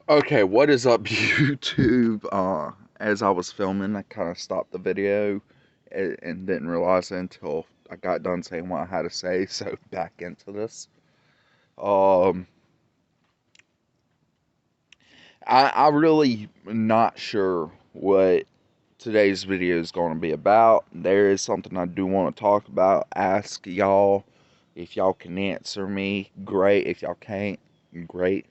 Okay, what is up, YouTube? As I was filming, I kind of stopped the video and didn't realize it until I got done saying what I had to say. So back into this. Um, I really not sure what today's video is going to be about. There is something I do want to talk about. Ask y'all if y'all can answer me. Great. If y'all can't, great.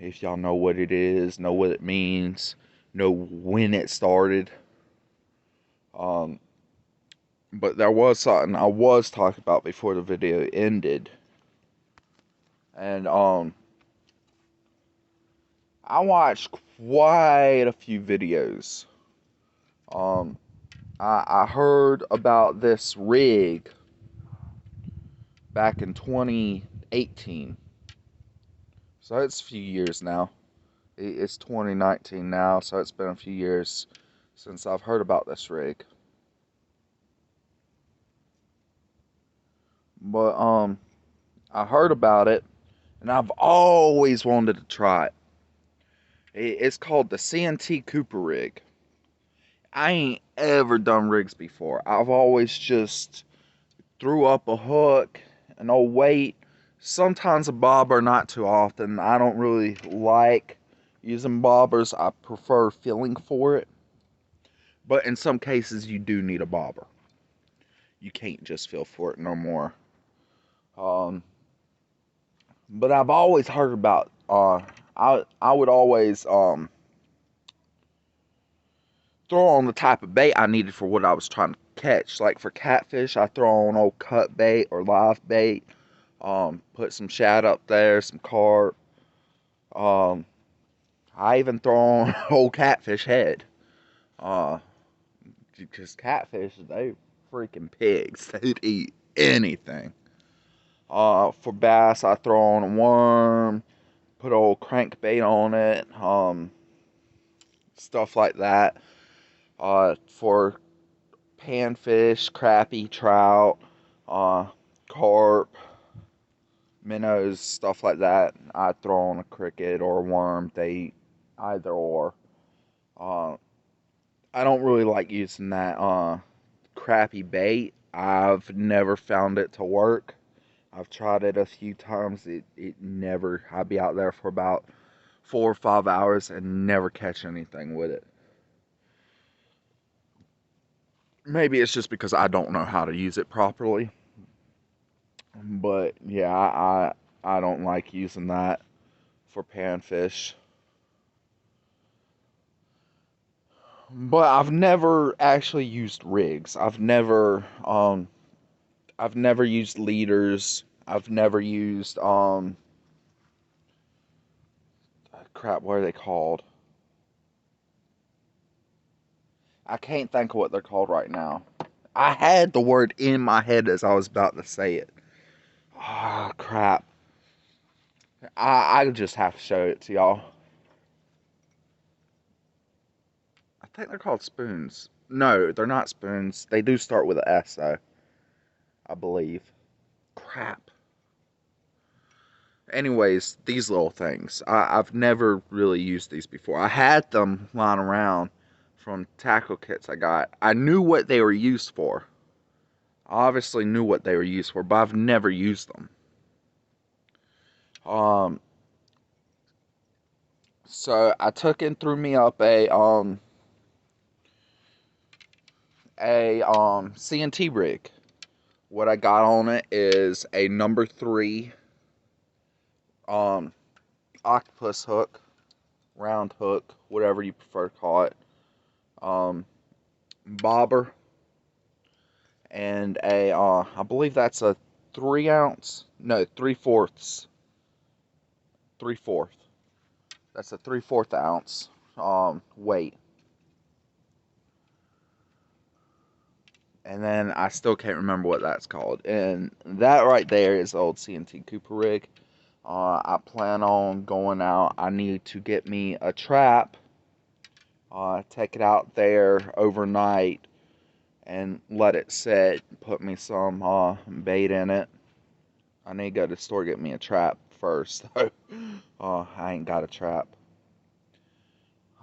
If y'all know what it is, know what it means, know when it started. Um, but there was something I was talking about before the video ended, and I watched quite a few videos. Um, I heard about this rig back in 2018, so it's a few years now. It's 2019 now, so it's been a few years since I've heard about this rig. But I heard about it, and I've always wanted to try it. It's called the CNT Cooper rig. I ain't ever done rigs before. I've always just threw up a hook, an old weight, sometimes a bobber, not too often. I don't really like using bobbers. I prefer feeling for it. But in some cases, you do need a bobber. You can't just feel for it no more. Um, but I've always heard about. I would always throw on the type of bait I needed for what I was trying to catch. Like for catfish, I throw on old cut bait or live bait. Put some shad up there, some carp. Um, I even throw on old catfish head. Uh, because catfish, they freaking pigs. They'd eat anything. For bass, I throw on a worm, put old crankbait on it, stuff like that. For panfish, crappie, trout, uh, carp, minnows, stuff like that. I throw on a cricket or a worm. They eat either or. Uh, I don't really like using that crappy bait. I've never found it to work. I've tried it a few times. It never. I'd be out there for about 4 or 5 hours and never catch anything with it. Maybe it's just because I don't know how to use it properly. But yeah, I don't like using that for panfish. But I've never actually used rigs. I've never used leaders. I've never used crap, what are they called? I can't think of what they're called right now. I had the word in my head as I was about to say it. Ah, oh, crap. I just have to show it to y'all. I think they're called spoons. No, they're not spoons. They do start with an S, though. I believe. Crap. Anyways, these little things. I've never really used these before. I had them lying around from tackle kits I got. I knew what they were used for. I obviously knew what they were used for, but I've never used them. So I took and threw me up a CNT rig. What I got on it is a number 3 um octopus hook, round hook, whatever you prefer to call it. Um, bobber, and I believe that's a 3 ounce, no, 3/4, 3/4. That's a 3/4 ounce weight. And then I still can't remember what that's called. And that right there is the old CNT Cooper rig. I plan on going out. I need to get me a trap, take it out there overnight, and let it set. Put me some bait in it. I need to go to the store get me a trap first, though. I ain't got a trap.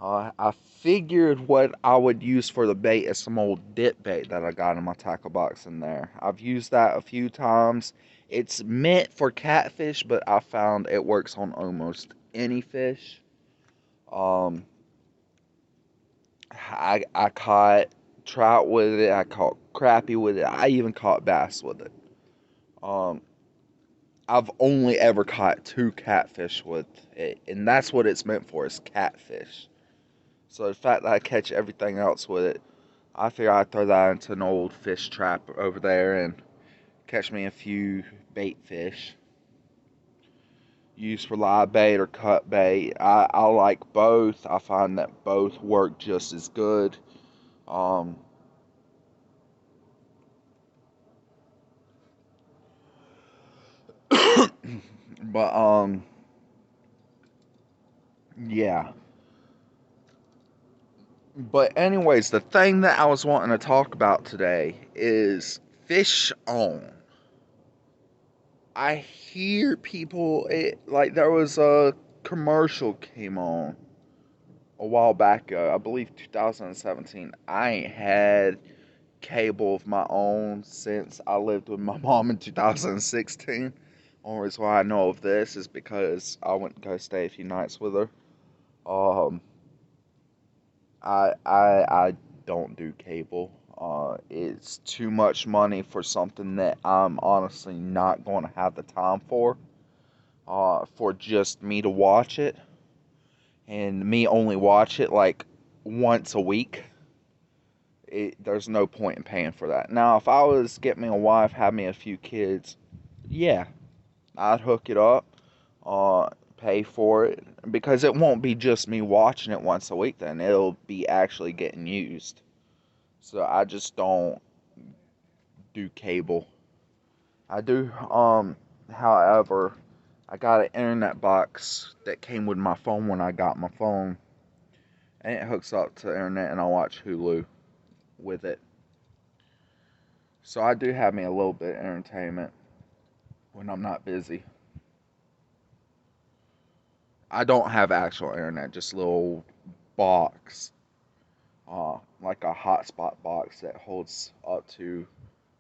I figured what I would use for the bait is some old dip bait that I got in my tackle box in there. I've used that a few times. It's meant for catfish, but I found it works on almost any fish. Um, I caught trout with it. I caught crappie with it. I even caught bass with it. Um, I've only ever caught 2 catfish with it, and that's what it's meant for, is catfish. So the fact that I catch everything else with it, I figure I'd throw that into an old fish trap over there and catch me a few bait fish. Use for live bait or cut bait. I like both. I find that both work just as good. Um, but yeah. But anyways, the thing that I was wanting to talk about today is fish on. I hear people like there was a commercial came on a while back, I believe 2017. I ain't had cable of my own since I lived with my mom in 2016. Only reason why I know of this is because I went to go stay a few nights with her. Um, I don't do cable. It's too much money for something that I'm honestly not going to have the time for. For just me to watch it, and me only watch it like once a week. There's no point in paying for that. Now, if I was getting me a wife, have me a few kids, yeah, I'd hook it up, pay for it, because it won't be just me watching it once a week. Then it'll be actually getting used. So I just don't do cable. I do, however, I got an internet box that came with my phone when I got my phone, and it hooks up to the internet, and I watch Hulu with it. So I do have me a little bit of entertainment when I'm not busy. I don't have actual internet, just a little box, like a hotspot box that holds up to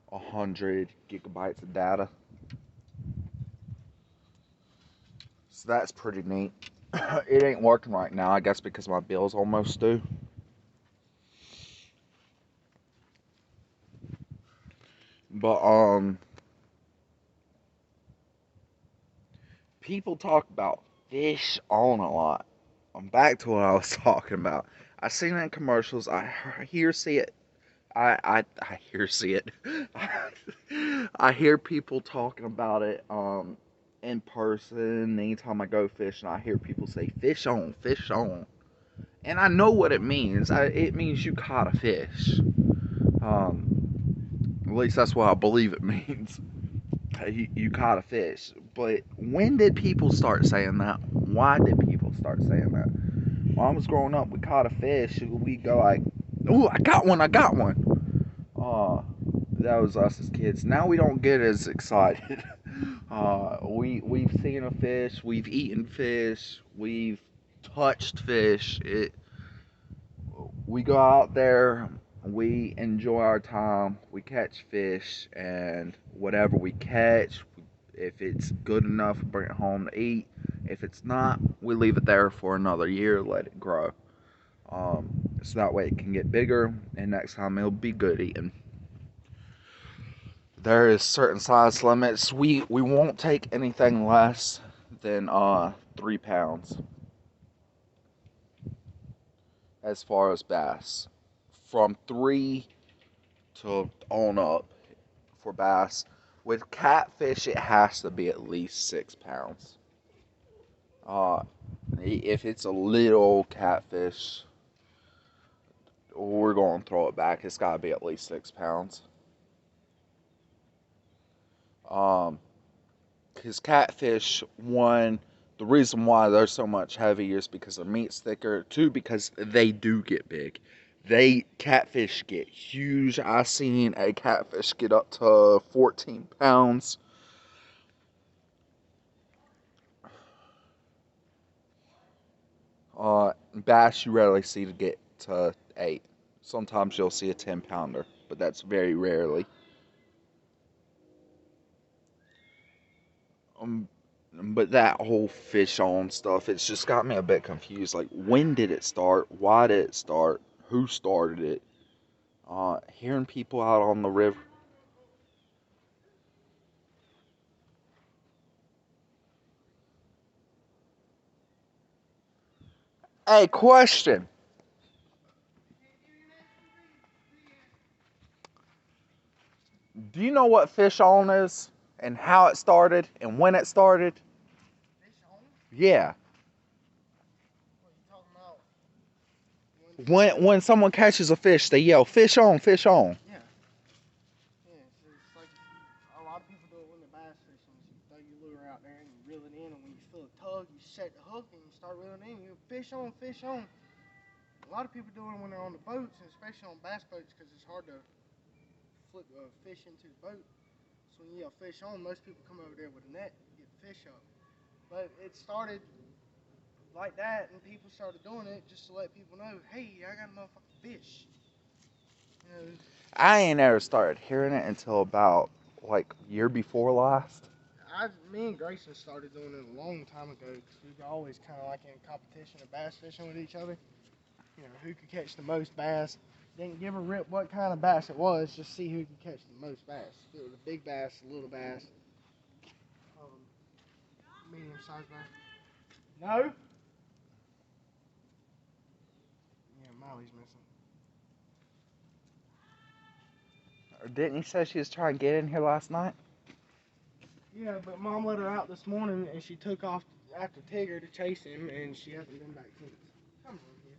100 GB of data. So that's pretty neat. It ain't working right now, I guess, because my bill's almost due. But people talk about fish on a lot. I'm back to what I was talking about. I seen it in commercials. I hear see it. I hear see it. I hear people talking about it in person. Anytime I go fishing, I hear people say fish on, fish on, and I know what it means. It means you caught a fish. At least that's what I believe it means. You caught a fish. But when did people start saying that? Why did people start saying that? When I was growing up, we caught a fish. We go like, "Ooh, I got one! I got one!" That was us as kids. Now we don't get as excited. We've seen a fish. We've eaten fish. We've touched fish. We go out there, we enjoy our time, we catch fish, and whatever we catch, if it's good enough, we bring it home to eat. If it's not, we leave it there for another year, let it grow. So that way it can get bigger, and next time it'll be good eating. There is certain size limits. We won't take anything less than 3 pounds as far as bass. From 3 to on up for bass. With catfish, it has to be at least 6 pounds. Uh, if it's a little catfish, we're going to throw it back. It's got to be at least 6 pounds. Because catfish, one, the reason why they're so much heavier is because their meat's thicker. Two, because they do get big. Catfish get huge. I seen a catfish get up to 14 pounds. Bass you rarely see to get to 8. Sometimes you'll see a 10-pounder, but that's very rarely. Um, but that whole fish on stuff, it's just got me a bit confused. Like, when did it start? Why did it start? Who started it? Hearing people out on the river. Hey, question. Do you know what fish on is? And how it started? And when it started? Fish on? Yeah. What are you talking about? When someone catches a fish, they yell, fish on, fish on. Yeah. Yeah, it's like a lot of people do it when they're bass fishing. You throw your lure out there and you reel it in, and when you feel a tug, you set the hook and you start reeling in. You fish on, fish on. A lot of people do it when they're on the boats, and especially on bass boats, because it's hard to flip a fish into the boat. So when you yell fish on, most people come over there with a net to get the fish up. But it started like that, and people started doing it just to let people know, hey, I got a motherfucking fish. You know, I ain't ever started hearing it until about, like, year before last. me and Grayson started doing it a long time ago because we were always kind of like in competition of bass fishing with each other. You know, who could catch the most bass. Didn't give a rip what kind of bass it was, just see who could catch the most bass. If it was a big bass, a little bass, medium sized bass. No? Yeah, Molly's missing. Didn't you say she was trying to get in here last night? Yeah, but Mom let her out this morning and she took off after Tigger to chase him and she hasn't been back since. Come on here.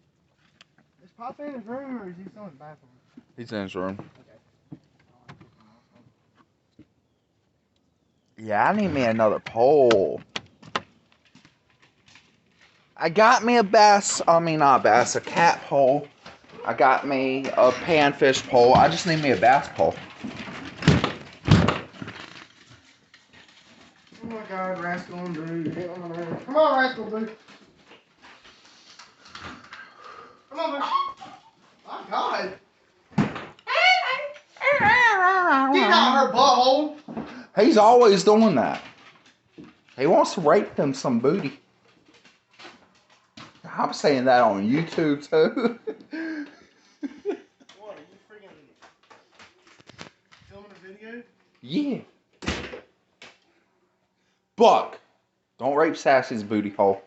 Is Papa in his room or is he still in the bathroom? He's in his room. Okay. Yeah, I need me another pole. I got me a bass, not bass, a cat pole. I got me a panfish pole. I just need me a bass pole. Oh my God, Rascal and Boo, you're getting on my nerves. Come on, Rascal Boo. Come on, Boo. My God. Get out her butthole. He's always doing that. He wants to rape them some booty. I'm saying that on YouTube too. What, are you freaking filming a video? Yeah. Buck, don't rape Sassy's booty hole.